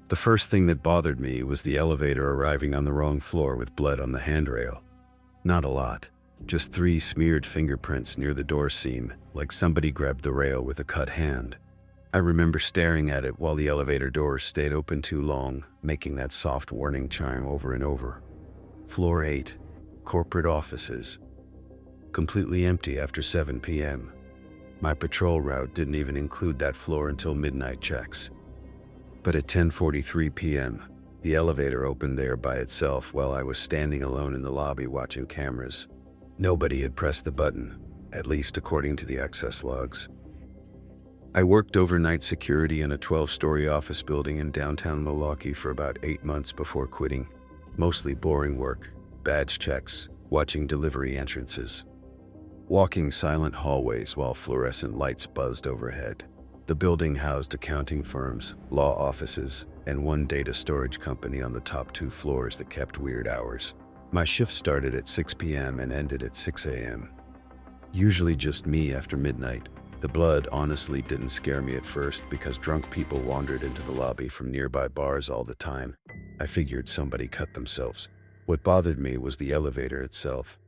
The first thing that bothered me was the elevator arriving on the wrong floor with blood on the handrail. Not a lot, just 3 smeared fingerprints near the door seam, like somebody grabbed the rail with a cut hand. I remember staring at it while the elevator doors stayed open too long, making that soft warning chime over and over. Floor 8, corporate offices. Completely empty after 7 p.m. My patrol route didn't even include that floor until midnight checks. But at 10:43 p.m., the elevator opened there by itself while I was standing alone in the lobby watching cameras. Nobody had pressed the button, at least according to the access logs. I worked overnight security in a 12-story office building in downtown Milwaukee for about 8 months before quitting. Mostly boring work, badge checks, watching delivery entrances. Walking silent hallways while fluorescent lights buzzed overhead. The building housed accounting firms, law offices, and one data storage company on the top 2 floors that kept weird hours. My shift started at 6 p.m. and ended at 6 a.m. Usually just me after midnight. The blood honestly didn't scare me at first because drunk people wandered into the lobby from nearby bars all the time. I figured somebody cut themselves. What bothered me was the elevator itself.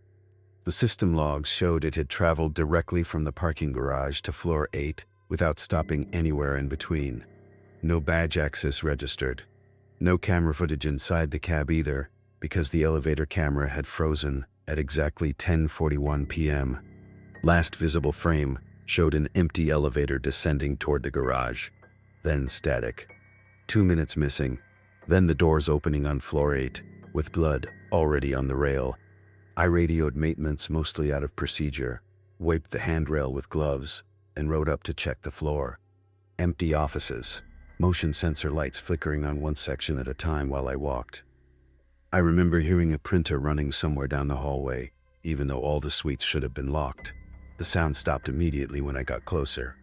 The system logs showed it had traveled directly from the parking garage to floor 8 without stopping anywhere in between. No badge access registered. No camera footage inside the cab either, because the elevator camera had frozen at exactly 10:41 p.m. Last visible frame showed an empty elevator descending toward the garage, then static. 2 minutes missing, then the doors opening on floor 8, with blood already on the rail. I radioed maintenance mostly out of procedure, wiped the handrail with gloves, and rode up to check the floor. Empty offices, motion sensor lights flickering on one section at a time while I walked. I remember hearing a printer running somewhere down the hallway, even though all the suites should have been locked. The sound stopped immediately when I got closer.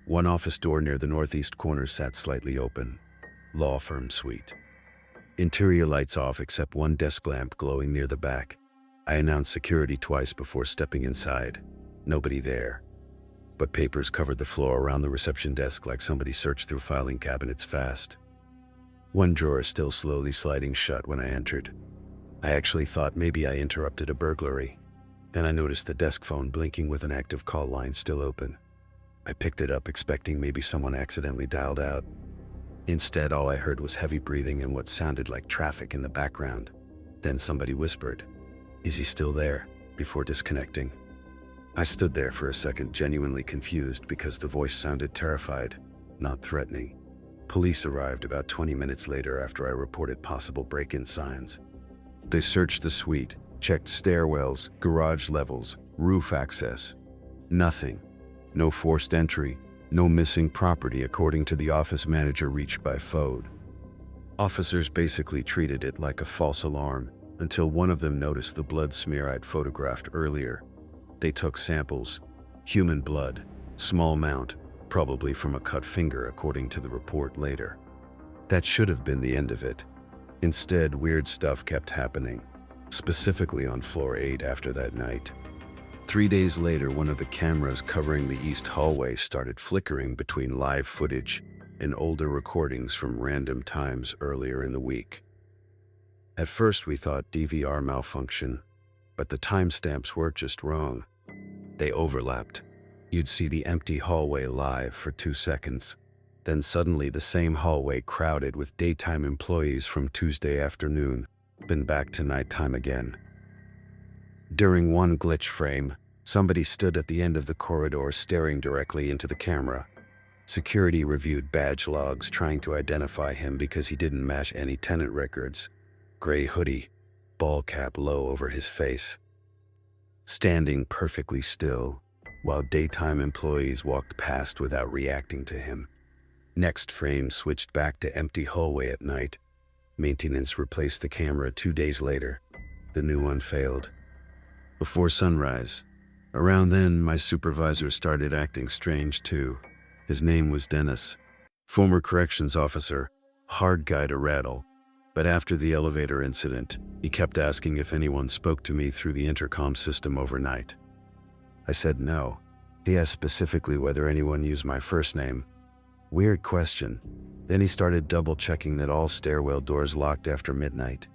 One office door near the northeast corner sat slightly open. Law firm suite. Interior lights off except one desk lamp glowing near the back. I announced security twice before stepping inside. Nobody there. But papers covered the floor around the reception desk like somebody searched through filing cabinets fast. One drawer still slowly sliding shut when I entered. I actually thought maybe I interrupted a burglary. Then I noticed the desk phone blinking with an active call line still open. I picked it up expecting maybe someone accidentally dialed out. Instead, all I heard was heavy breathing and what sounded like traffic in the background. Then somebody whispered, "Is he still there?" before disconnecting. I stood there for a second, genuinely confused because the voice sounded terrified, not threatening. Police arrived about 20 minutes later after I reported possible break-in signs. They searched the suite, checked stairwells, garage levels, roof access. Nothing. No forced entry, no missing property according to the office manager reached by phone. Officers basically treated it like a false alarm until one of them noticed the blood smear I'd photographed earlier. They took samples, human blood, small amount, probably from a cut finger according to the report later. That should have been the end of it. Instead, weird stuff kept happening, specifically on floor 8 after that night. 3 days later, one of the cameras covering the east hallway started flickering between live footage and older recordings from random times earlier in the week. At first we thought DVR malfunction, but the timestamps were just wrong. They overlapped. You'd see the empty hallway live for 2 seconds, then suddenly the same hallway crowded with daytime employees from Tuesday afternoon, then back to nighttime again. During one glitch frame, somebody stood at the end of the corridor staring directly into the camera. Security reviewed badge logs trying to identify him because he didn't match any tenant records. Gray hoodie, ball cap low over his face. Standing perfectly still, while daytime employees walked past without reacting to him. Next frame switched back to empty hallway at night. Maintenance replaced the camera 2 days later. The new one failed. Before sunrise. Around then, my supervisor started acting strange too. His name was Dennis. Former corrections officer, hard guy to rattle. But after the elevator incident, he kept asking if anyone spoke to me through the intercom system overnight. I said no. He asked specifically whether anyone used my first name. Weird question. Then he started double-checking that all stairwell doors locked after midnight,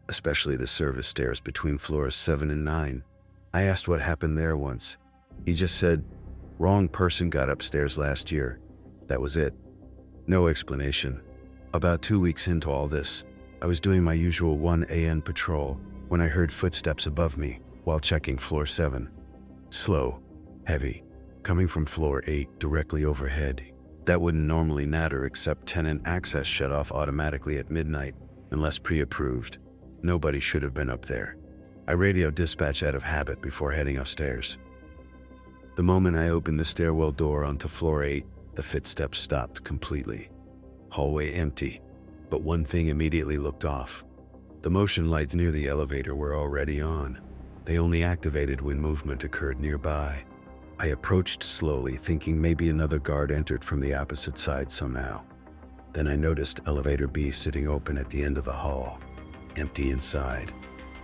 especially the service stairs between floors 7 and 9. I asked what happened there once. He just said, "Wrong person got upstairs last year." That was it. No explanation. About 2 weeks into all this, I was doing my usual 1 a.m. patrol when I heard footsteps above me while checking floor 7. Slow, heavy, coming from floor 8 directly overhead. That wouldn't normally matter except tenant access shut off automatically at midnight unless pre-approved. Nobody should have been up there. I radioed dispatch out of habit before heading upstairs. The moment I opened the stairwell door onto floor 8, the footsteps stopped completely. Hallway empty, but one thing immediately looked off. The motion lights near the elevator were already on. They only activated when movement occurred nearby. I approached slowly, thinking maybe another guard entered from the opposite side somehow. Then I noticed elevator B sitting open at the end of the hall. Empty inside.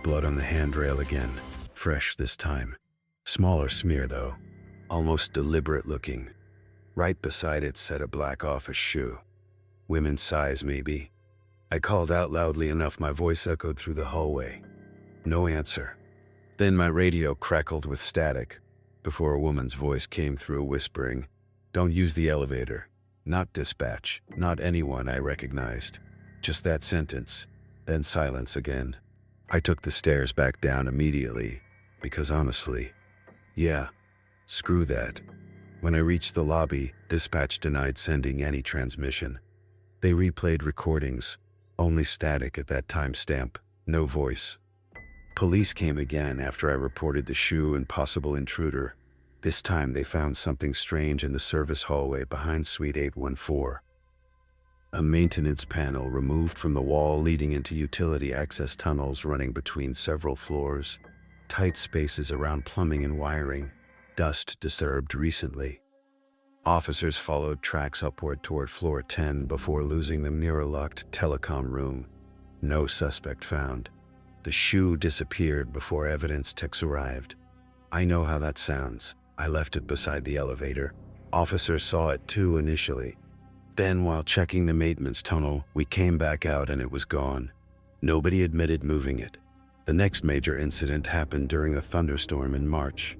Blood on the handrail again. Fresh this time. Smaller smear though. Almost deliberate looking. Right beside it sat a black office shoe. Women's size maybe. I called out loudly enough my voice echoed through the hallway. No answer. Then my radio crackled with static before a woman's voice came through whispering, "Don't use the elevator." Not dispatch, not anyone I recognized. Just that sentence. Then silence again. I took the stairs back down immediately because honestly, yeah, screw that. When I reached the lobby, dispatch denied sending any transmission. They replayed recordings, only static at that timestamp, no voice. Police came again after I reported the shoe and possible intruder. This time they found something strange in the service hallway behind Suite 814. A maintenance panel removed from the wall leading into utility access tunnels running between several floors. Tight spaces around plumbing and wiring. Dust disturbed recently. Officers followed tracks upward toward floor 10 before losing them near a locked telecom room. No suspect found. The shoe disappeared before evidence techs arrived. I know how that sounds. I left it beside the elevator. Officers saw it too initially. Then, while checking the maintenance tunnel, we came back out and it was gone. Nobody admitted moving it. The next major incident happened during a thunderstorm in March.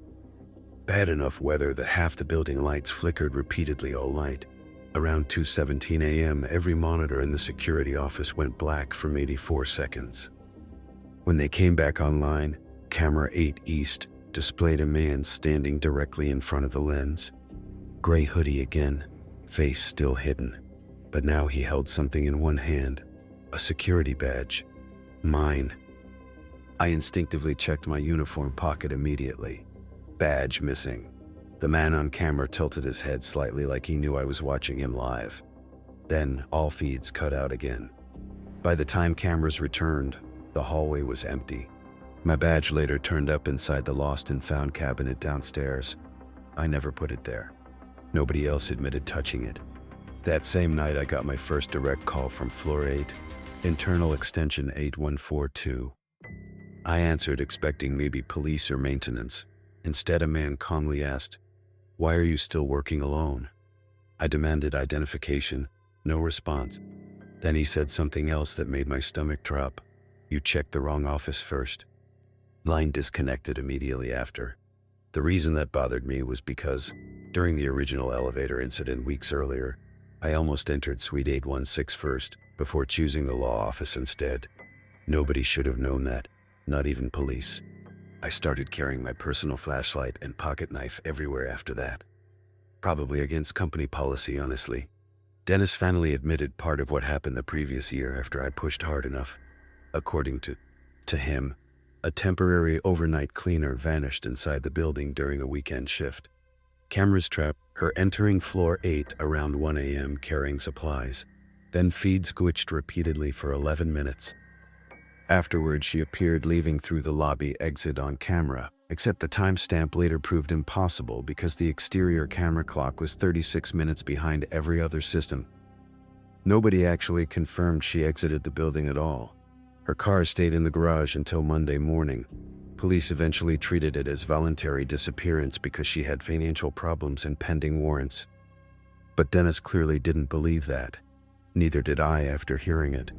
Bad enough weather that half the building lights flickered repeatedly all night. Around 2:17 a.m., every monitor in the security office went black for maybe 4 seconds. When they came back online, camera 8 East displayed a man standing directly in front of the lens. Gray hoodie again, face still hidden, but now he held something in one hand, a security badge. Mine. I instinctively checked my uniform pocket immediately. Badge missing. The man on camera tilted his head slightly like he knew I was watching him live. Then all feeds cut out again. By the time cameras returned, the hallway was empty. My badge later turned up inside the lost and found cabinet downstairs. I never put it there. Nobody else admitted touching it. That same night I got my first direct call from floor 8, internal extension 8142. I answered expecting maybe police or maintenance. Instead, a man calmly asked, "Why are you still working alone?" I demanded identification. No response. Then he said something else that made my stomach drop. "You checked the wrong office first." Line disconnected immediately after. The reason that bothered me was because, during the original elevator incident weeks earlier, I almost entered Suite 816 first, before choosing the law office instead. Nobody should have known that, not even police. I started carrying my personal flashlight and pocket knife everywhere after that. Probably against company policy, honestly. Dennis finally admitted part of what happened the previous year after I pushed hard enough. According to him, a temporary overnight cleaner vanished inside the building during a weekend shift. Cameras trapped her entering floor 8 around 1 a.m. carrying supplies. Then feeds glitched repeatedly for 11 minutes. Afterward, she appeared leaving through the lobby exit on camera, except the timestamp later proved impossible because the exterior camera clock was 36 minutes behind every other system. Nobody actually confirmed she exited the building at all. Her car stayed in the garage until Monday morning. Police eventually treated it as voluntary disappearance because she had financial problems and pending warrants. But Dennis clearly didn't believe that. Neither did I after hearing it.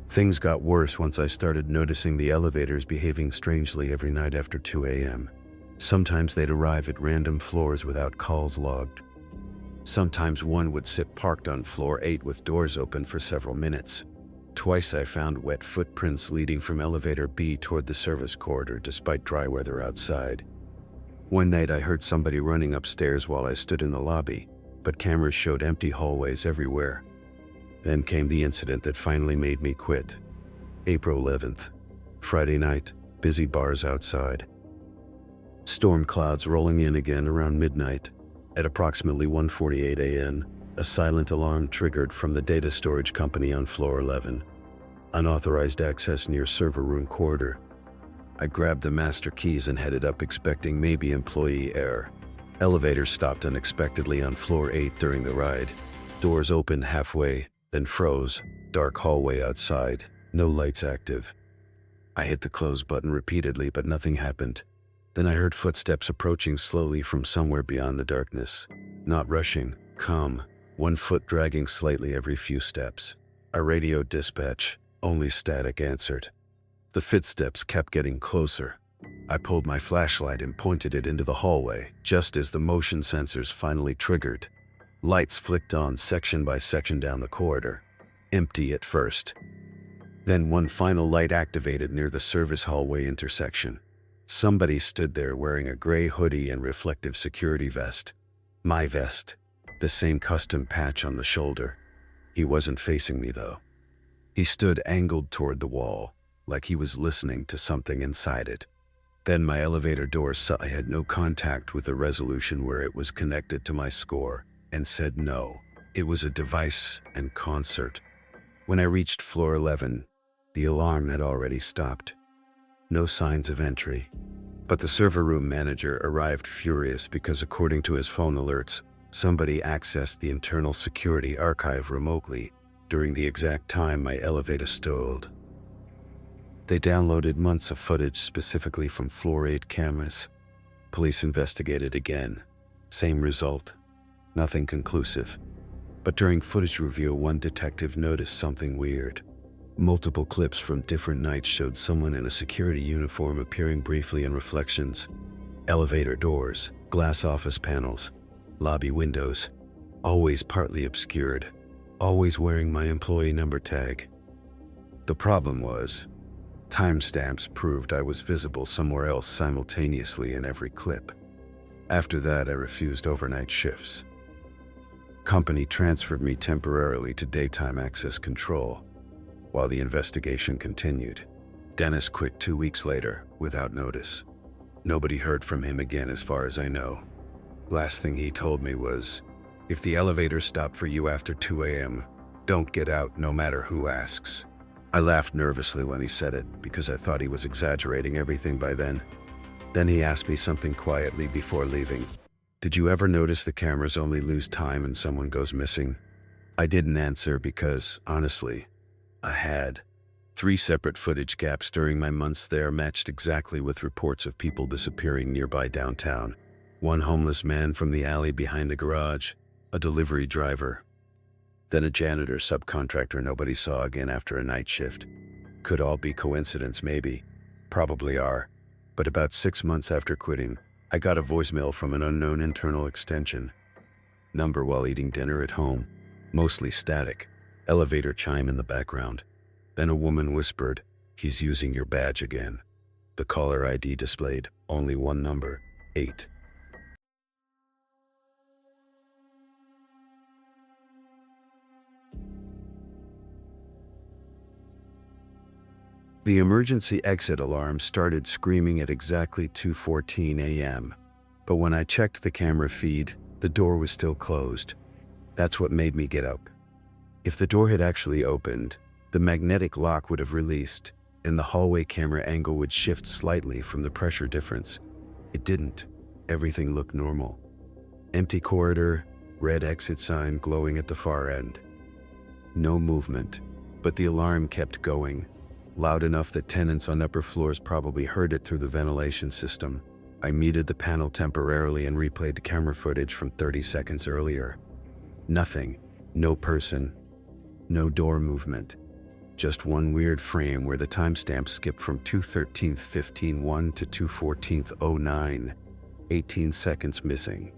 Things got worse once I started noticing the elevators behaving strangely every night after 2 a.m. Sometimes they'd arrive at random floors without calls logged. Sometimes one would sit parked on floor 8 with doors open for several minutes. Twice I found wet footprints leading from elevator B toward the service corridor despite dry weather outside. One night I heard somebody running upstairs while I stood in the lobby, but cameras showed empty hallways everywhere. Then came the incident that finally made me quit. April 11th, Friday night, busy bars outside. Storm clouds rolling in again around midnight. At approximately 1:48 a.m., a silent alarm triggered from the data storage company on floor 11. Unauthorized access near server room corridor. I grabbed the master keys and headed up expecting maybe employee error. Elevator stopped unexpectedly on floor 8 during the ride. Doors opened halfway, then froze. Dark hallway outside, no lights active. I hit the close button repeatedly, but nothing happened. Then I heard footsteps approaching slowly from somewhere beyond the darkness. Not rushing, calm, one foot dragging slightly every few steps. I radioed dispatch, only static answered. The footsteps kept getting closer. I pulled my flashlight and pointed it into the hallway, just as the motion sensors finally triggered. Lights flicked on section by section down the corridor. Empty at first. Then one final light activated near the service hallway intersection. Somebody stood there wearing a gray hoodie and reflective security vest. My vest. The same custom patch on the shoulder. He wasn't facing me though. He stood angled toward the wall, like he was listening to something inside it. Then my elevator door saw I had no contact with the resolution where it was connected to my score, and said no. It was a device and concert. When I reached floor 11, the alarm had already stopped. No signs of entry. But the server room manager arrived furious because according to his phone alerts, somebody accessed the internal security archive remotely during the exact time my elevator stalled. They downloaded months of footage specifically from floor 8 cameras. Police investigated again. Same result. Nothing conclusive. But during footage review, one detective noticed something weird. Multiple clips from different nights showed someone in a security uniform appearing briefly in reflections. Elevator doors, glass office panels, lobby windows, always partly obscured, always wearing my employee number tag. The problem was, timestamps proved I was visible somewhere else simultaneously in every clip. After that, I refused overnight shifts. Company transferred me temporarily to daytime access control, while the investigation continued. Dennis quit 2 weeks later, without notice. Nobody heard from him again as far as I know. Last thing he told me was, if the elevator stopped for you after 2 a.m., don't get out no matter who asks. I laughed nervously when he said it, because I thought he was exaggerating everything by then. Then he asked me something quietly before leaving. Did you ever notice the cameras only lose time and someone goes missing? I didn't answer because, honestly, I had. 3 separate footage gaps during my months there matched exactly with reports of people disappearing nearby downtown. One homeless man from the alley behind the garage, a delivery driver, then a janitor subcontractor nobody saw again after a night shift. Could all be coincidence maybe. Probably are. But about 6 months after quitting, I got a voicemail from an unknown internal extension number while eating dinner at home, mostly static. Elevator chime in the background. Then a woman whispered, "He's using your badge again." The caller ID displayed only one number, 8. The emergency exit alarm started screaming at exactly 2:14 a.m. But when I checked the camera feed, the door was still closed. That's what made me get up. If the door had actually opened, the magnetic lock would have released, and the hallway camera angle would shift slightly from the pressure difference. It didn't. Everything looked normal. Empty corridor, red exit sign glowing at the far end. No movement, but the alarm kept going, loud enough that tenants on upper floors probably heard it through the ventilation system. I muted the panel temporarily and replayed the camera footage from 30 seconds earlier. Nothing. No person. No door movement. Just one weird frame where the timestamp skipped from 2:13:15:1 to 2:14:09. 18 seconds missing.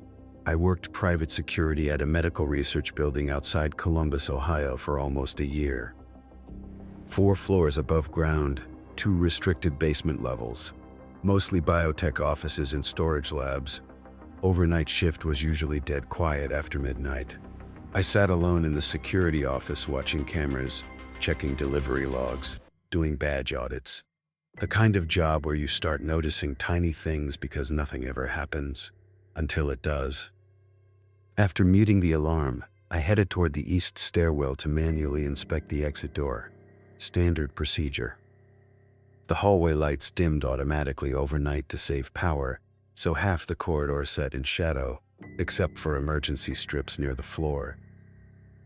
I worked private security at a medical research building outside Columbus, Ohio for almost a year. 4 floors above ground, 2 restricted basement levels. Mostly biotech offices and storage labs. Overnight shift was usually dead quiet after midnight. I sat alone in the security office watching cameras, checking delivery logs, doing badge audits. The kind of job where you start noticing tiny things because nothing ever happens, until it does. After muting the alarm, I headed toward the east stairwell to manually inspect the exit door. Standard procedure. The hallway lights dimmed automatically overnight to save power, so half the corridor sat in shadow, except for emergency strips near the floor.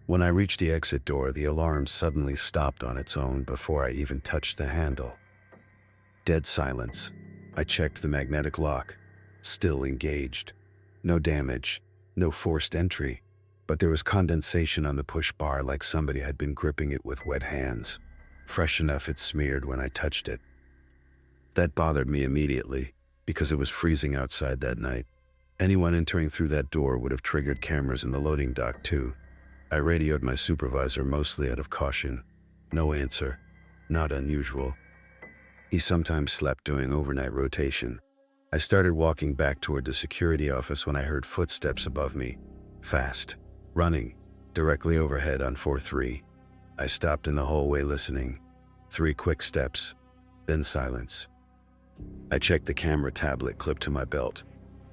When I reached the exit door, the alarm suddenly stopped on its own before I even touched the handle. Dead silence. I checked the magnetic lock. Still engaged. No damage, no forced entry, but there was condensation on the push bar like somebody had been gripping it with wet hands. Fresh enough it smeared when I touched it. That bothered me immediately, because it was freezing outside that night. Anyone entering through that door would have triggered cameras in the loading dock too. I radioed my supervisor mostly out of caution. No answer. Not unusual. He sometimes slept doing overnight rotation. I started walking back toward the security office when I heard footsteps above me. Fast. Running. Directly overhead on 4-3. I stopped in the hallway listening. 3 quick steps. Then silence. I checked the camera tablet clipped to my belt.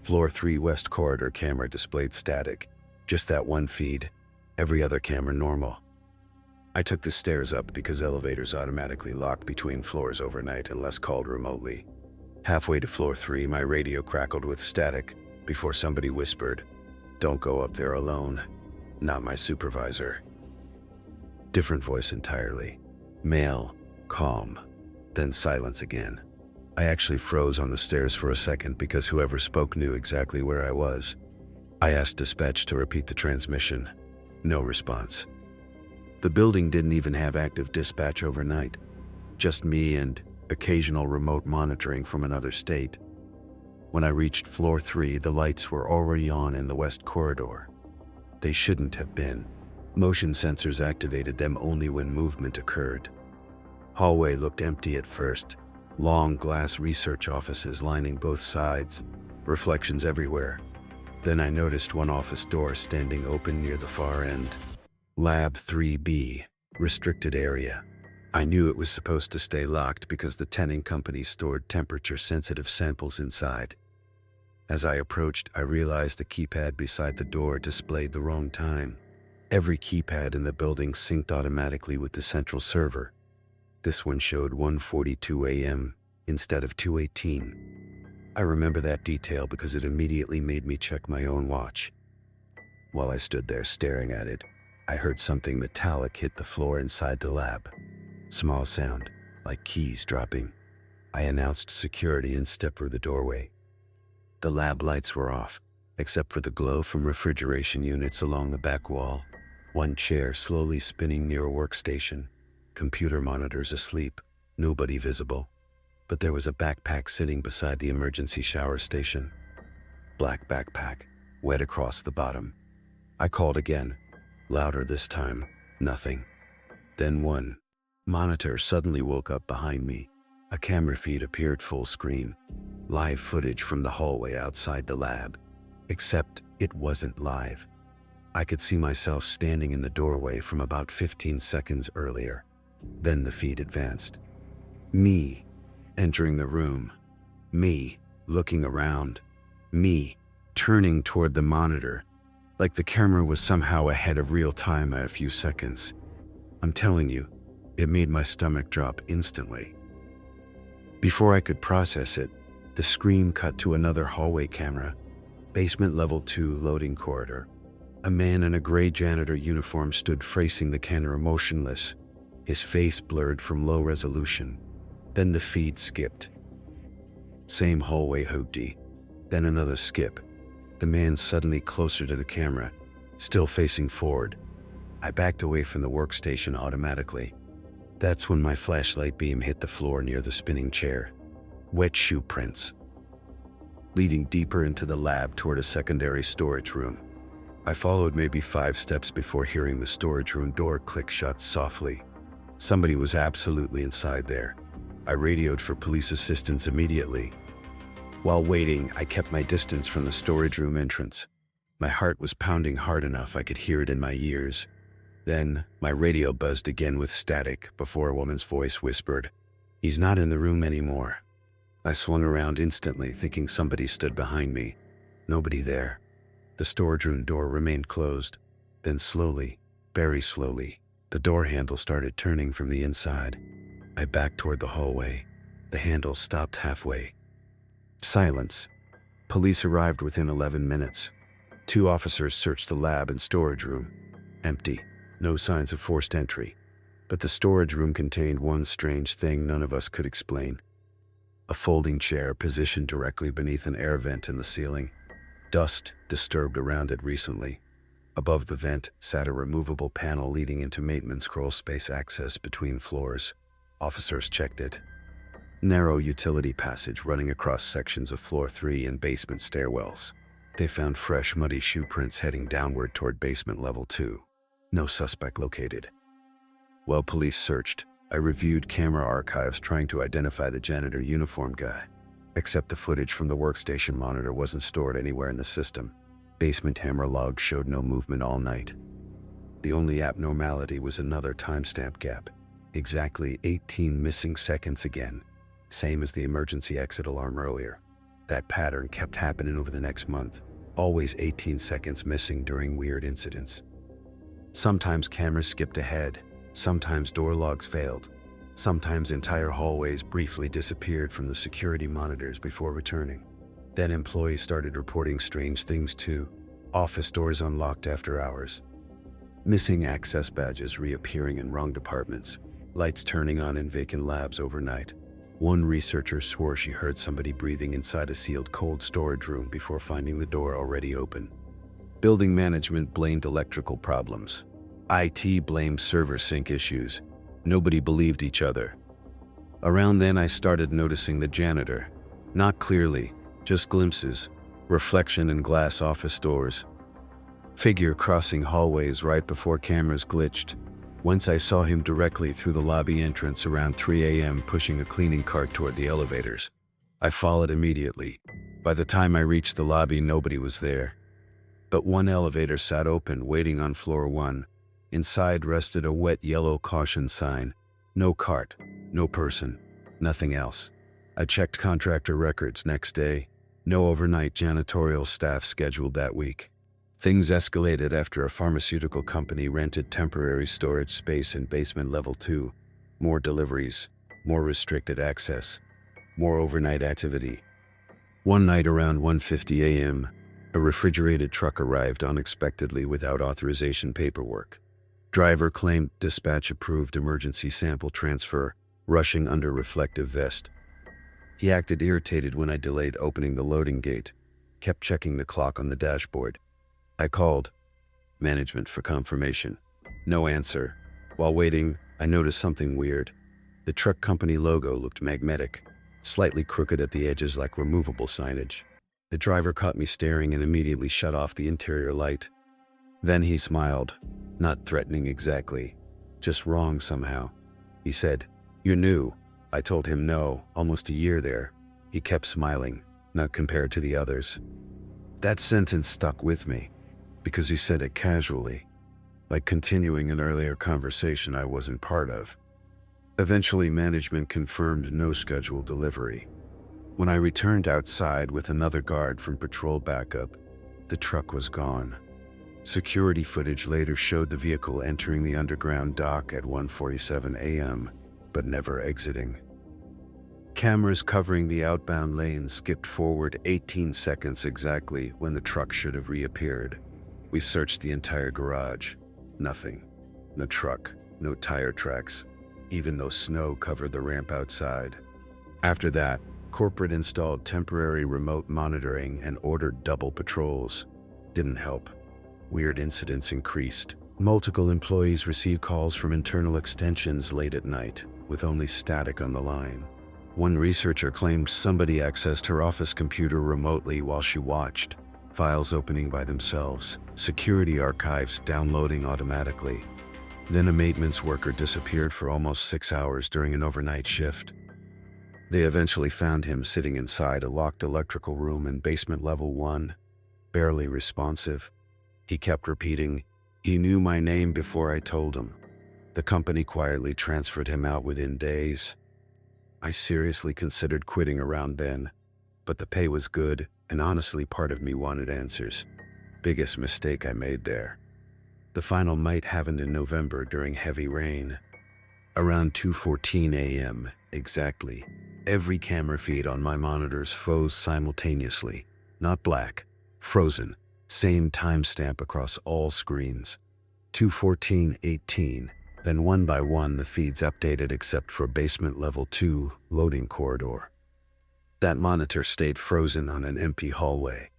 Floor 3 West Corridor camera displayed static. Just that one feed. Every other camera normal. I took the stairs up because elevators automatically lock between floors overnight unless called remotely. Halfway to floor 3, my radio crackled with static before somebody whispered, "Don't go up there alone." Not my supervisor. Different voice entirely. Male, calm, then silence again. I actually froze on the stairs for a second because whoever spoke knew exactly where I was. I asked dispatch to repeat the transmission. No response. The building didn't even have active dispatch overnight. Just me and occasional remote monitoring from another state. When I reached floor 3, the lights were already on in the west corridor. They shouldn't have been. Motion sensors activated them only when movement occurred. Hallway looked empty at first. Long glass research offices lining both sides. Reflections everywhere. Then I noticed one office door standing open near the far end. Lab 3B, restricted area. I knew it was supposed to stay locked because the tenant company stored temperature-sensitive samples inside. As I approached, I realized the keypad beside the door displayed the wrong time. Every keypad in the building synced automatically with the central server. This one showed 1:42 a.m. instead of 2:18. I remember that detail because it immediately made me check my own watch. While I stood there staring at it, I heard something metallic hit the floor inside the lab. Small sound, like keys dropping. I announced security and stepped through the doorway. The lab lights were off, except for the glow from refrigeration units along the back wall. One chair slowly spinning near a workstation. Computer monitors asleep, nobody visible. But there was a backpack sitting beside the emergency shower station. Black backpack, wet across the bottom. I called again, louder this time, nothing. Then one monitor suddenly woke up behind me. A camera feed appeared full screen. Live footage from the hallway outside the lab. Except it wasn't live. I could see myself standing in the doorway from about 15 seconds earlier. Then the feed advanced. Me, entering the room. Me, looking around. Me, turning toward the monitor, like the camera was somehow ahead of real time by a few seconds. I'm telling you, it made my stomach drop instantly. Before I could process it, the screen cut to another hallway camera. Basement level 2 loading corridor. A man in a gray janitor uniform stood facing the camera motionless, his face blurred from low resolution. Then the feed skipped. Same hallway hoopty. Then another skip. The man suddenly closer to the camera, still facing forward. I backed away from the workstation automatically. That's when my flashlight beam hit the floor near the spinning chair. Wet shoe prints, leading deeper into the lab toward a secondary storage room. I followed maybe 5 steps before hearing the storage room door click shut softly. Somebody was absolutely inside there. I radioed for police assistance immediately. While waiting, I kept my distance from the storage room entrance. My heart was pounding hard enough I could hear it in my ears. Then, my radio buzzed again with static before a woman's voice whispered, "He's not in the room anymore." I swung around instantly, thinking somebody stood behind me. Nobody there. The storage room door remained closed. Then slowly, very slowly, the door handle started turning from the inside. I backed toward the hallway. The handle stopped halfway. Silence. Police arrived within 11 minutes. 2 officers searched the lab and storage room. Empty. No signs of forced entry. But the storage room contained one strange thing none of us could explain. A folding chair positioned directly beneath an air vent in the ceiling. Dust disturbed around it recently. Above the vent sat a removable panel leading into maintenance crawl space access between floors. Officers checked it. Narrow utility passage running across sections of floor 3 and basement stairwells. They found fresh, muddy shoe prints heading downward toward basement level 2. No suspect located. While police searched, I reviewed camera archives trying to identify the janitor uniform guy. Except the footage from the workstation monitor wasn't stored anywhere in the system. Basement camera logs showed no movement all night. The only abnormality was another timestamp gap. Exactly 18 missing seconds again. Same as the emergency exit alarm earlier. That pattern kept happening over the next month. Always 18 seconds missing during weird incidents. Sometimes cameras skipped ahead. Sometimes door logs failed. Sometimes entire hallways briefly disappeared from the security monitors before returning. Then employees started reporting strange things too. Office doors unlocked after hours. Missing access badges reappearing in wrong departments. Lights turning on in vacant labs overnight. One researcher swore she heard somebody breathing inside a sealed cold storage room before finding the door already open. Building management blamed electrical problems. IT blamed server sync issues. Nobody believed each other. Around then I started noticing the janitor. Not clearly, just glimpses, reflection in glass office doors. Figure crossing hallways right before cameras glitched. Once I saw him directly through the lobby entrance around 3 a.m. pushing a cleaning cart toward the elevators. I followed immediately. By the time I reached the lobby, nobody was there. But one elevator sat open, waiting on floor 1. Inside rested a wet yellow caution sign. No cart, no person, nothing else. I checked contractor records next day. No overnight janitorial staff scheduled that week. Things escalated after a pharmaceutical company rented temporary storage space in basement level 2. More deliveries, more restricted access, more overnight activity. One night around 1:50 a.m., a refrigerated truck arrived unexpectedly without authorization paperwork. Driver claimed dispatch-approved emergency sample transfer, rushing under reflective vest. He acted irritated when I delayed opening the loading gate, kept checking the clock on the dashboard. I called management for confirmation. No answer. While waiting, I noticed something weird. The truck company logo looked magnetic, slightly crooked at the edges like removable signage. The driver caught me staring and immediately shut off the interior light. Then he smiled, not threatening exactly, just wrong somehow. He said, "You're new." I told him no, almost a year there. He kept smiling, not compared to the others. That sentence stuck with me, because he said it casually, like continuing an earlier conversation I wasn't part of. Eventually, management confirmed no scheduled delivery. When I returned outside with another guard from patrol backup, the truck was gone. Security footage later showed the vehicle entering the underground dock at 1:47 a.m., but never exiting. Cameras covering the outbound lane skipped forward 18 seconds exactly when the truck should have reappeared. We searched the entire garage. Nothing. No truck, no tire tracks, even though snow covered the ramp outside. After that, corporate installed temporary remote monitoring and ordered double patrols. Didn't help. Weird incidents increased. Multiple employees received calls from internal extensions late at night, with only static on the line. One researcher claimed somebody accessed her office computer remotely while she watched, files opening by themselves, security archives downloading automatically. Then a maintenance worker disappeared for almost 6 hours during an overnight shift. They eventually found him sitting inside a locked electrical room in basement level 1, barely responsive. He kept repeating, "He knew my name before I told him." The company quietly transferred him out within days. I seriously considered quitting around then, but the pay was good, and honestly part of me wanted answers. Biggest mistake I made there. The final night happened in November during heavy rain. Around 2:14 a.m. exactly, every camera feed on my monitors froze simultaneously. Not black, frozen. Same timestamp across all screens. 2:14:18. Then one by one the feeds updated except for basement level 2 loading corridor. That monitor stayed frozen on an empty hallway.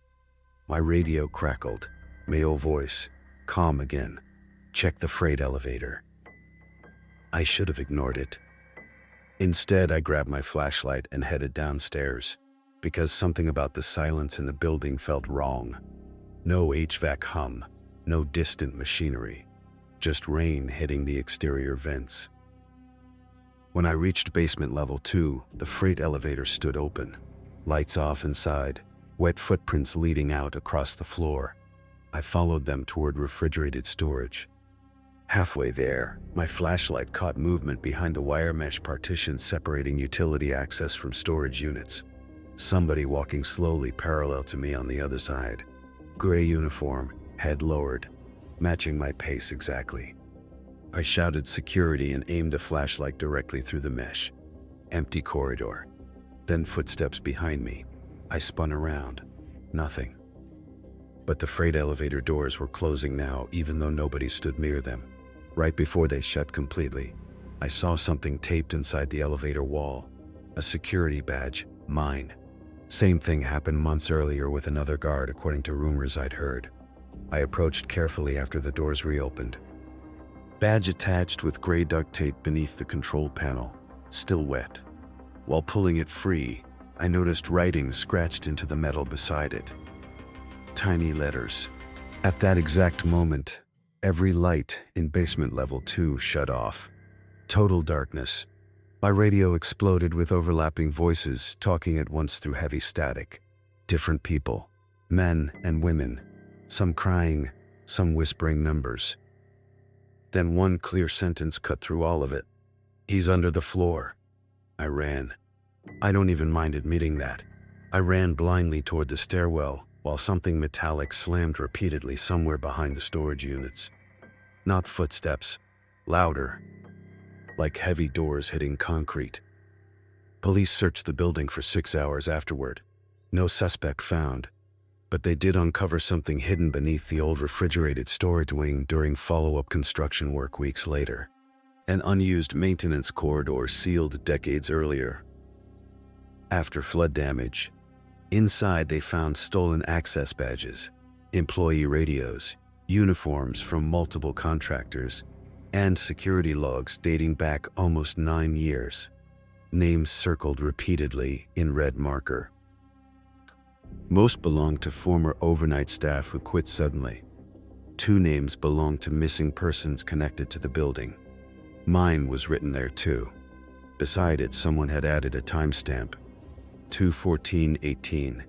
My radio crackled. Male voice. Calm again. Check the freight elevator. I should have ignored it. Instead, I grabbed my flashlight and headed downstairs, because something about the silence in the building felt wrong. No HVAC hum, no distant machinery, just rain hitting the exterior vents. When I reached basement level 2, the freight elevator stood open, lights off inside, wet footprints leading out across the floor. I followed them toward refrigerated storage. Halfway there, my flashlight caught movement behind the wire mesh partition separating utility access from storage units. Somebody walking slowly parallel to me on the other side. Gray uniform, head lowered, matching my pace exactly. I shouted security and aimed a flashlight directly through the mesh. Empty corridor. Then footsteps behind me. I spun around. Nothing. But the freight elevator doors were closing now, even though nobody stood near them. Right before they shut completely, I saw something taped inside the elevator wall. A security badge. Mine. Same thing happened months earlier with another guard, according to rumors I'd heard. I approached carefully after the doors reopened. Badge attached with gray duct tape beneath the control panel, still wet. While pulling it free, I noticed writing scratched into the metal beside it. Tiny letters. At that exact moment, every light in basement level 2 shut off. Total darkness. My radio exploded with overlapping voices talking at once through heavy static. Different people, men and women, some crying, some whispering numbers. Then one clear sentence cut through all of it. "He's under the floor." I ran. I don't even mind admitting that. I ran blindly toward the stairwell while something metallic slammed repeatedly somewhere behind the storage units. Not footsteps, louder, like heavy doors hitting concrete. Police searched the building for 6 hours afterward. No suspect found, but they did uncover something hidden beneath the old refrigerated storage wing during follow-up construction work weeks later. An unused maintenance corridor sealed decades earlier. After flood damage, inside they found stolen access badges, employee radios, uniforms from multiple contractors, and security logs dating back almost 9 years. Names circled repeatedly in red marker. Most belonged to former overnight staff who quit suddenly. 2 names belonged to missing persons connected to the building. Mine was written there too. Beside it, someone had added a timestamp. 2:14:18.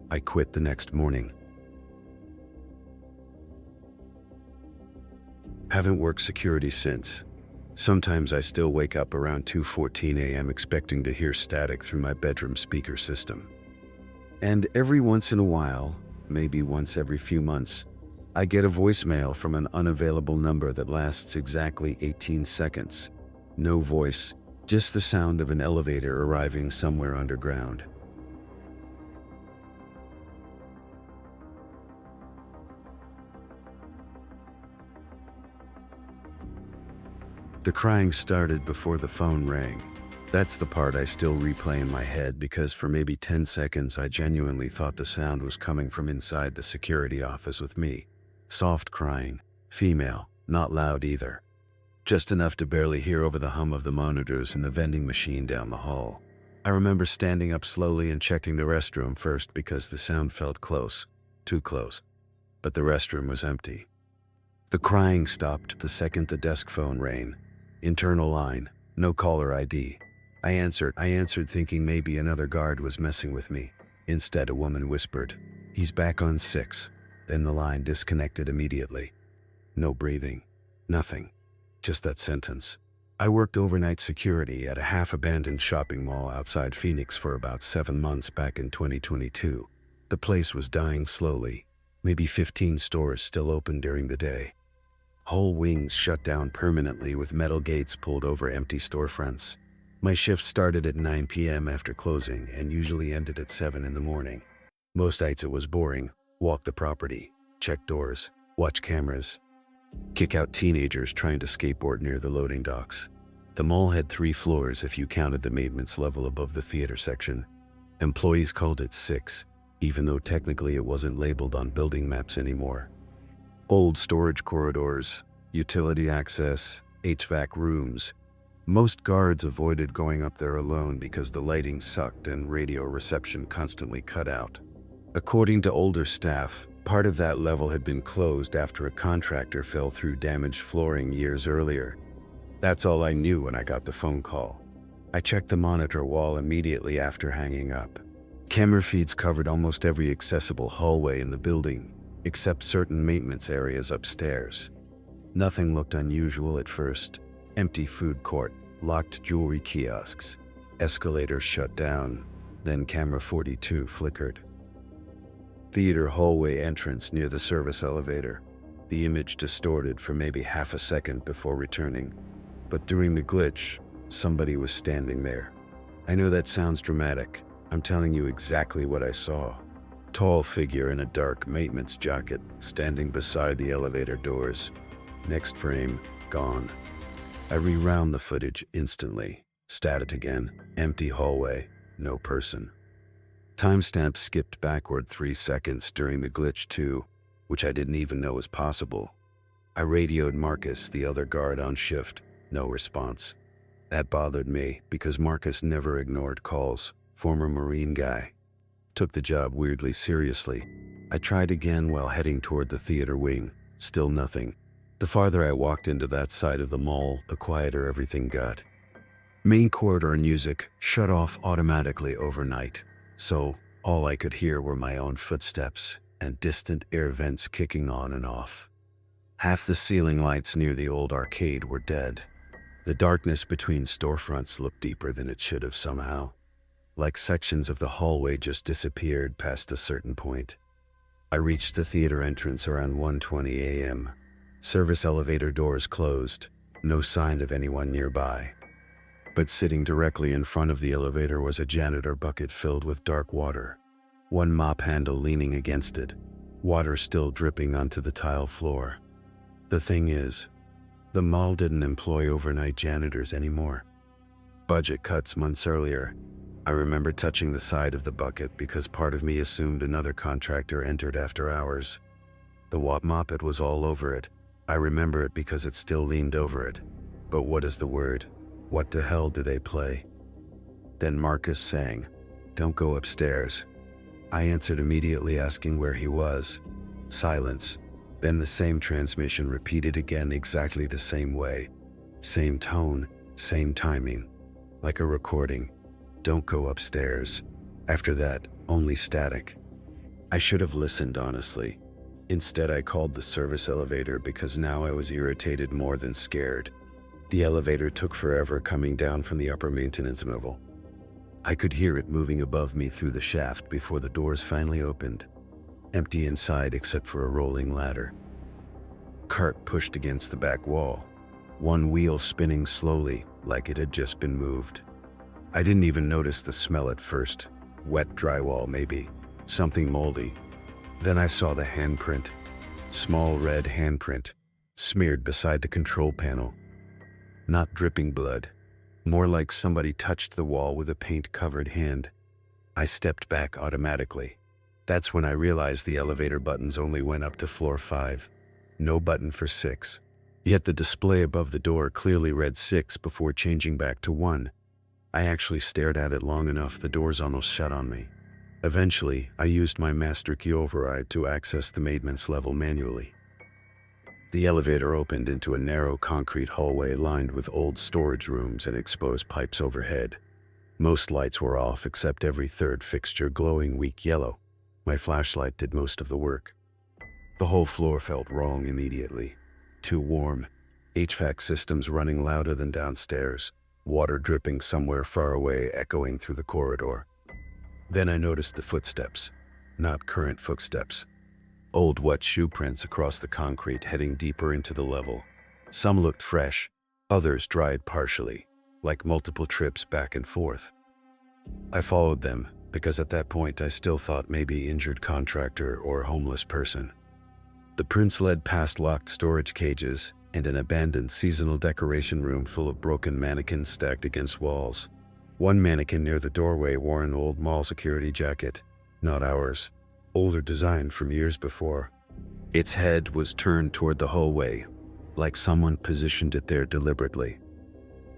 I quit the next morning. Haven't worked security since. Sometimes I still wake up around 2:14 a.m. expecting to hear static through my bedroom speaker system. And every once in a while, maybe once every few months, I get a voicemail from an unavailable number that lasts exactly 18 seconds. No voice, just the sound of an elevator arriving somewhere underground. The crying started before the phone rang. That's the part I still replay in my head because for maybe 10 seconds I genuinely thought the sound was coming from inside the security office with me. Soft crying, female, Not loud either. Just enough to barely hear over the hum of the monitors and the vending machine down the hall. I remember standing up slowly and checking the restroom first because the sound felt close. Too close. But the restroom was empty. The crying stopped the second the desk phone rang. Internal line. No caller ID. I answered thinking maybe another guard was messing with me. Instead, a woman whispered, "He's back on 6. Then the line disconnected immediately. No breathing. Nothing. Just that sentence. I worked overnight security at a half-abandoned shopping mall outside Phoenix for about 7 months back in 2022. The place was dying slowly. Maybe 15 stores still open during the day. Whole wings shut down permanently with metal gates pulled over empty storefronts. My shift started at 9 p.m. after closing and usually ended at 7 in the morning. Most nights it was boring. Walk the property, check doors, watch cameras, kick out teenagers trying to skateboard near the loading docks. The mall had 3 floors if you counted the maintenance level above the theater section. Employees called it 6, even though technically it wasn't labeled on building maps anymore. Old storage corridors, utility access, HVAC rooms. Most guards avoided going up there alone because the lighting sucked and radio reception constantly cut out. According to older staff, part of that level had been closed after a contractor fell through damaged flooring years earlier. That's all I knew when I got the phone call. I checked the monitor wall immediately after hanging up. Camera feeds covered almost every accessible hallway in the building, except certain maintenance areas upstairs. Nothing looked unusual at first. Empty food court, locked jewelry kiosks, escalators shut down, then camera 42 flickered. Theater hallway entrance near the service elevator. The image distorted for maybe half a second before returning. But during the glitch, somebody was standing there. I know that sounds dramatic. I'm telling you exactly what I saw. Tall figure in a dark maintenance jacket, standing beside the elevator doors. Next frame, gone. I rewound the footage instantly. Static again. Empty hallway. No person. Timestamp skipped backward 3 seconds during the glitch too, which I didn't even know was possible. I radioed Marcus, the other guard on shift. No response. That bothered me because Marcus never ignored calls. Former Marine guy. Took the job weirdly seriously. I tried again while heading toward the theater wing. Still nothing. The farther I walked into that side of the mall, the quieter everything got. Main corridor music shut off automatically overnight, so all I could hear were my own footsteps and distant air vents kicking on and off. Half the ceiling lights near the old arcade were dead. The darkness between storefronts looked deeper than it should have somehow. Like sections of the hallway just disappeared past a certain point. I reached the theater entrance around 1:20 a.m. Service elevator doors closed, no sign of anyone nearby. But sitting directly in front of the elevator was a janitor bucket filled with dark water. One mop handle leaning against it, water still dripping onto the tile floor. The thing is, the mall didn't employ overnight janitors anymore. Budget cuts months earlier. I remember touching the side of the bucket because part of me assumed another contractor entered after hours. The mop was all over it. I remember it because it still leaned over it. But what is the word? What the hell do they play? Then Marcus sang, "Don't go upstairs." I answered immediately asking where he was. Silence. Then the same transmission repeated again exactly the same way. Same tone, same timing. Like a recording. "Don't go upstairs." After that, only static. I should have listened, honestly. Instead, I called the service elevator because now I was irritated more than scared. The elevator took forever coming down from the upper maintenance level. I could hear it moving above me through the shaft before the doors finally opened. Empty inside except for a rolling ladder. Cart pushed against the back wall. One wheel spinning slowly, like it had just been moved. I didn't even notice the smell at first. Wet drywall, maybe. Something moldy. Then I saw the handprint. Small red handprint, smeared beside the control panel. Not dripping blood. More like somebody touched the wall with a paint-covered hand. I stepped back automatically. That's when I realized the elevator buttons only went up to floor 5. No button for 6. Yet the display above the door clearly read 6 before changing back to 1. I actually stared at it long enough the doors almost shut on me. Eventually, I used my master key override to access the maintenance level manually. The elevator opened into a narrow concrete hallway lined with old storage rooms and exposed pipes overhead. Most lights were off except every third fixture glowing weak yellow. My flashlight did most of the work. The whole floor felt wrong immediately. Too warm, HVAC systems running louder than downstairs, water dripping somewhere far away echoing through the corridor. Then I noticed the footsteps, not current footsteps. Old wet shoe prints across the concrete heading deeper into the level. Some looked fresh, others dried partially, like multiple trips back and forth. I followed them because at that point I still thought maybe injured contractor or homeless person. The prints led past locked storage cages and an abandoned seasonal decoration room full of broken mannequins stacked against walls. One mannequin near the doorway wore an old mall security jacket, not ours, older design from years before. Its head was turned toward the hallway, like someone positioned it there deliberately.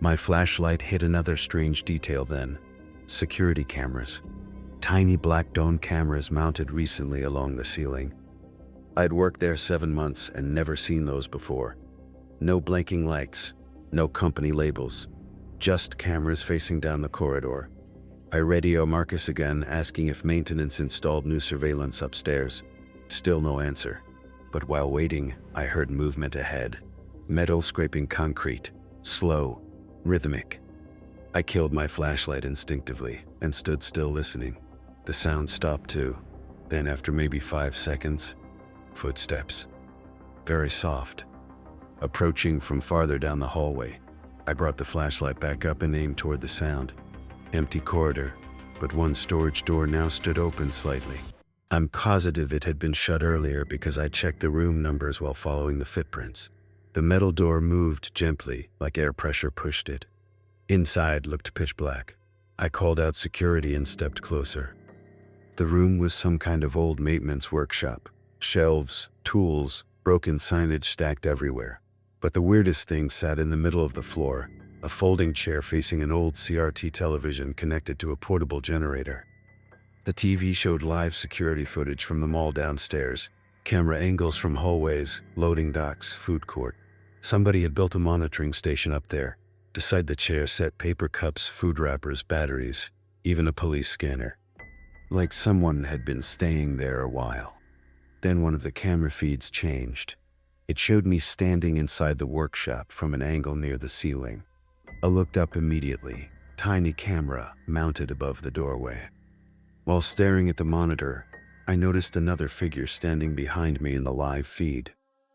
My flashlight hit another strange detail then. Security cameras. Tiny black dome cameras mounted recently along the ceiling. I'd worked there 7 months and never seen those before. No blinking lights, no company labels, just cameras facing down the corridor. I radio Marcus again, asking if maintenance installed new surveillance upstairs. Still no answer. But while waiting, I heard movement ahead. Metal scraping concrete, slow, rhythmic. I killed my flashlight instinctively and stood still listening. The sound stopped too. Then after maybe 5 seconds, footsteps. Very soft. Approaching from farther down the hallway. I brought the flashlight back up and aimed toward the sound. Empty corridor, but one storage door now stood open slightly. I'm positive it had been shut earlier because I checked the room numbers while following the footprints. The metal door moved gently, like air pressure pushed it. Inside looked pitch black. I called out security and stepped closer. The room was some kind of old maintenance workshop. Shelves, tools, broken signage stacked everywhere. But the weirdest thing sat in the middle of the floor, a folding chair facing an old CRT television connected to a portable generator. The TV showed live security footage from the mall downstairs, camera angles from hallways, loading docks, food court. Somebody had built a monitoring station up there. Beside the chair sat paper cups, food wrappers, batteries, even a police scanner. Like someone had been staying there a while. Then one of the camera feeds changed. It showed me standing inside the workshop from an angle near the ceiling. I looked up immediately, tiny camera mounted above the doorway. While staring at the monitor, I noticed another figure standing behind me in the live feed.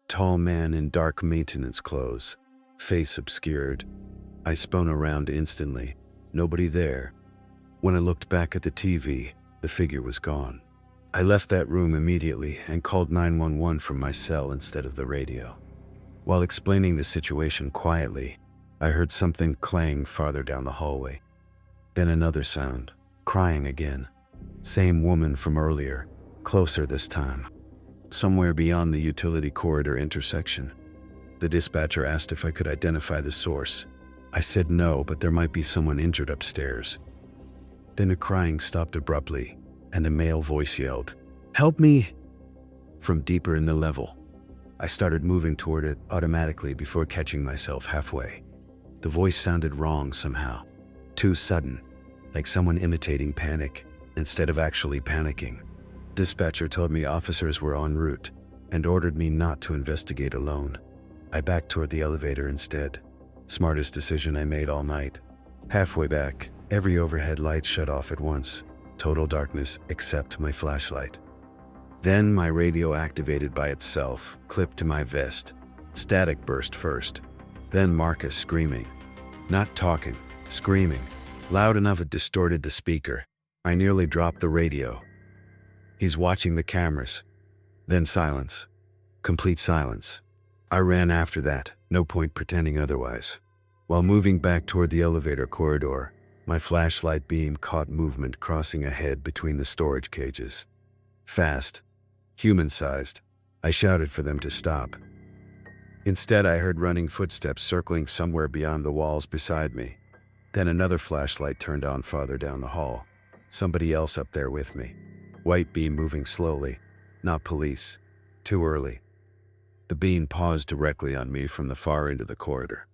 Tall man in dark maintenance clothes, face obscured. I spun around instantly. Nobody there. When I looked back at the TV, the figure was gone. I left that room immediately and called 911 from my cell instead of the radio. While explaining the situation quietly, I heard something clang farther down the hallway. Then another sound, crying again. Same woman from earlier, closer this time. Somewhere beyond the utility corridor intersection. The dispatcher asked if I could identify the source. I said no, but there might be someone injured upstairs. Then the crying stopped abruptly, and a male voice yelled, "Help me!" from deeper in the level. I started moving toward it automatically before catching myself halfway. The voice sounded wrong somehow. Too sudden, like someone imitating panic instead of actually panicking. Dispatcher told me officers were en route and ordered me not to investigate alone. I backed toward the elevator instead. Smartest decision I made all night. Halfway back, every overhead light shut off at once. Total darkness except my flashlight. Then my radio activated by itself, clipped to my vest. Static burst first. Then Marcus screaming. Not talking, screaming. Loud enough it distorted the speaker. I nearly dropped the radio. He's watching the cameras. Then silence. Complete silence. I ran after that, no point pretending otherwise. While moving back toward the elevator corridor, my flashlight beam caught movement crossing ahead between the storage cages. Fast, human-sized. I shouted for them to stop. Instead, I heard running footsteps circling somewhere beyond the walls beside me. Then another flashlight turned on farther down the hall. Somebody else up there with me. White beam moving slowly. Not police. Too early. The beam paused directly on me from the far end of the corridor.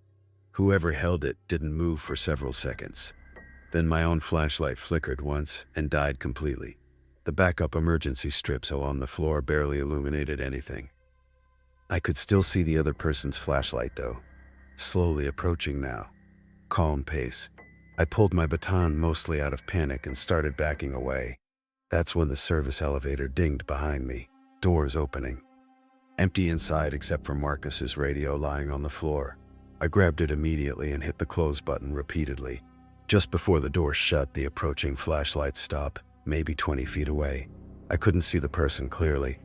Whoever held it didn't move for several seconds. Then my own flashlight flickered once and died completely. The backup emergency strips along the floor barely illuminated anything. I could still see the other person's flashlight though, slowly approaching now. Calm pace. I pulled my baton mostly out of panic and started backing away. That's when the service elevator dinged behind me, doors opening. Empty inside except for Marcus's radio lying on the floor. I grabbed it immediately and hit the close button repeatedly. Just before the door shut, the approaching flashlight stopped, maybe 20 feet away. I couldn't see the person clearly.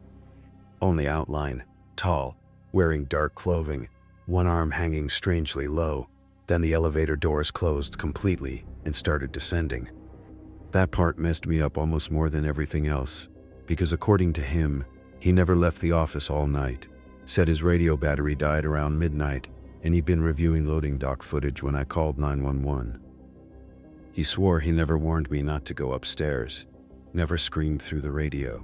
Only outline, tall, wearing dark clothing, one arm hanging strangely low. Then the elevator doors closed completely and started descending. That part messed me up almost more than everything else, because according to him, he never left the office all night. Said his radio battery died around midnight, and he'd been reviewing loading dock footage when I called 911. He swore he never warned me not to go upstairs, never screamed through the radio.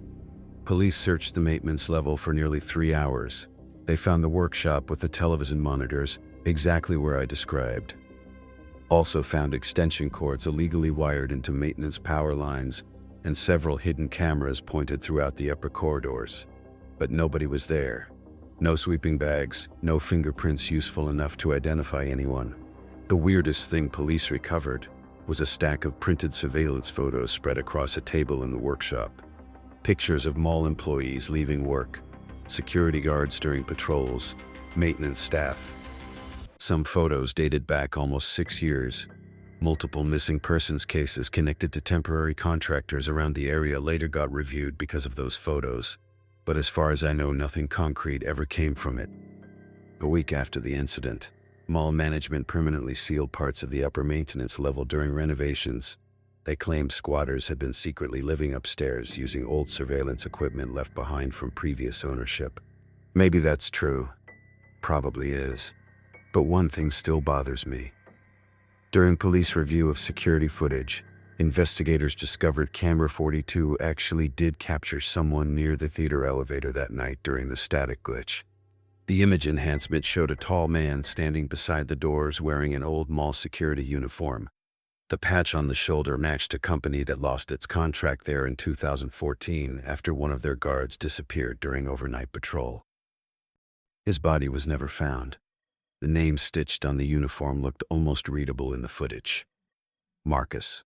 Police searched the maintenance level for nearly 3 hours. They found the workshop with the television monitors exactly where I described. Also found extension cords illegally wired into maintenance power lines and several hidden cameras pointed throughout the upper corridors. But nobody was there. No sweeping bags, no fingerprints useful enough to identify anyone. The weirdest thing police recovered was a stack of printed surveillance photos spread across a table in the workshop. Pictures of mall employees leaving work, security guards during patrols, maintenance staff. Some photos dated back almost 6 years. Multiple missing persons cases connected to temporary contractors around the area later got reviewed because of those photos, but as far as I know, nothing concrete ever came from it. A week after the incident, mall management permanently sealed parts of the upper maintenance level during renovations. They claimed squatters had been secretly living upstairs using old surveillance equipment left behind from previous ownership. Maybe that's true. Probably is. But one thing still bothers me. During police review of security footage, investigators discovered camera 42 actually did capture someone near the theater elevator that night during the static glitch. The image enhancement showed a tall man standing beside the doors wearing an old mall security uniform. The patch on the shoulder matched a company that lost its contract there in 2014 after one of their guards disappeared during overnight patrol. His body was never found. The name stitched on the uniform looked almost readable in the footage. Marcus.